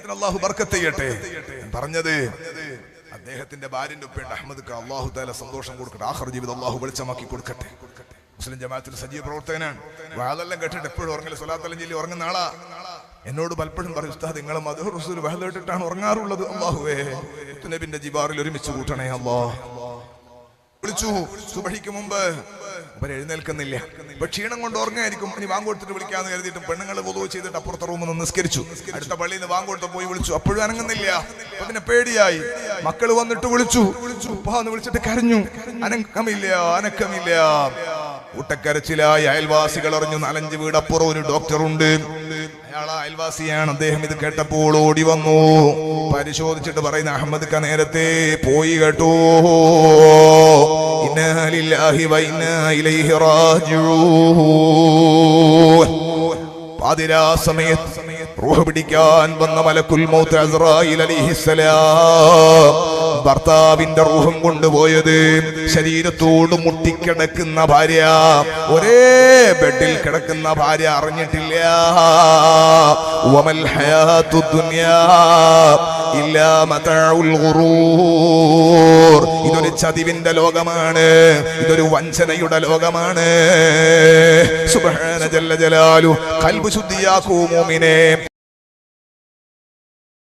അതിന് അള്ളാഹു ബർക്കത്ത് ചെയ്യട്ടെ. പറഞ്ഞത് അദ്ദേഹത്തിന്റെ ഭാര്യന്റെ ഉപ്പയുണ്ട് അഹമ്മദ്ക്ക്, അള്ളാഹു തആല സന്തോഷം കൊടുക്കട്ടെ, ആഖിർ ജീവിതം അള്ളാഹു വെളിച്ചമാക്കി കൊടുക്കട്ടെ. മുസ്ലിം ജമാഅത്തിൽ സജീവ പ്രവർത്തകനാണ്. വാളെല്ലാം കേട്ടിട്ട് എപ്പോഴും ഉറങ്ങില്ല, സ്വലാത്തെല്ലാം ചൊല്ലി ഉറങ്ങുന്ന ആളാ. എന്നോട് പലപ്പോഴും പറയും, ഉസ്താദ് നിങ്ങളെ മദ്ഹു റസൂൽ വഹൽ കേട്ടിട്ടാണ് ഉറങ്ങാറുള്ളത്. അല്ലാഹുവേ നബിന്റെ ജിബാറിൽ ഒരുമിച്ച് കൂട്ടണേ അല്ലാഹ്. വിളിച്ചു സുബഹിക്ക് മുമ്പ്, അവർ എഴുന്നേൽക്കുന്നില്ല. ഇപ്പൊ ക്ഷീണം കൊണ്ട് ഉറങ്ങായിരിക്കും. ഇനി വാങ്ങ് കൊടുത്തിട്ട് വിളിക്കാന്ന് കരുതിയിട്ടും പെണ്ണുങ്ങൾ വുളൂ ചെയ്തിട്ട് അപ്പുറത്തെ റൂമിൽ നിന്ന് നിസ്കരിച്ചു. അടുത്ത പള്ളിയിൽ നിന്ന് വാങ്ങ് കൊടുത്ത് പോയി വിളിച്ചു, അപ്പോഴും അനങ്ങുന്നില്ല. അപ്പൊ പിന്നെ പേടിയായി. മക്കൾ വന്നിട്ട് വിളിച്ചു, ഉപ്പാന്ന് വിളിച്ചിട്ട് കരഞ്ഞു, അനക്കമില്ല. കൂട്ടക്കരച്ചിലായി. അയൽവാസികൾ അറിഞ്ഞു. 4-5 വീടപ്പുറം ഒരു ഡോക്ടറുണ്ട്, അയാൾ അയൽവാസിയാണ്. അദ്ദേഹം ഇത് കേട്ടപ്പോൾ ഓടി വന്നു. പരിശോധിച്ചിട്ട് പറയുന്ന, അഹമ്മദ് ക നേരത്തെ പോയി കേട്ടോ. ഇന്നാ ലില്ലാഹി വ ഇന്നാ ഇലൈഹി റാജിഊൻ. പാതിരാ സമയത്ത് റൂഹ് പിടിക്കാൻ വന്ന മലക്കുൽ മൗത്ത് അസ്റായീൽ അലൈഹിസ്സലാം ഭർത്താവിന്റെ റൂഹും കൊണ്ടുപോയത് ശരീരത്തോട് മുട്ടിക്കിടക്കുന്ന ഭാര്യ, ഒരേ ബെഡിൽ കിടക്കുന്ന ഭാര്യ അറിഞ്ഞിട്ടില്ല. വമൽ ഹയാത്തു ദുനിയാ ഇല്ലാ മതഉൽ ഗുറൂർ. ഇതൊരു ചതിവിന്റെ ലോകമാണ്, ഇതൊരു വഞ്ചനയുടെ ലോകമാണ്. സുബ്ഹാന ജല്ല ജലാലു. ഖൽബ് ശുദ്ധിയാക്കൂ മുഅ്മിനേ.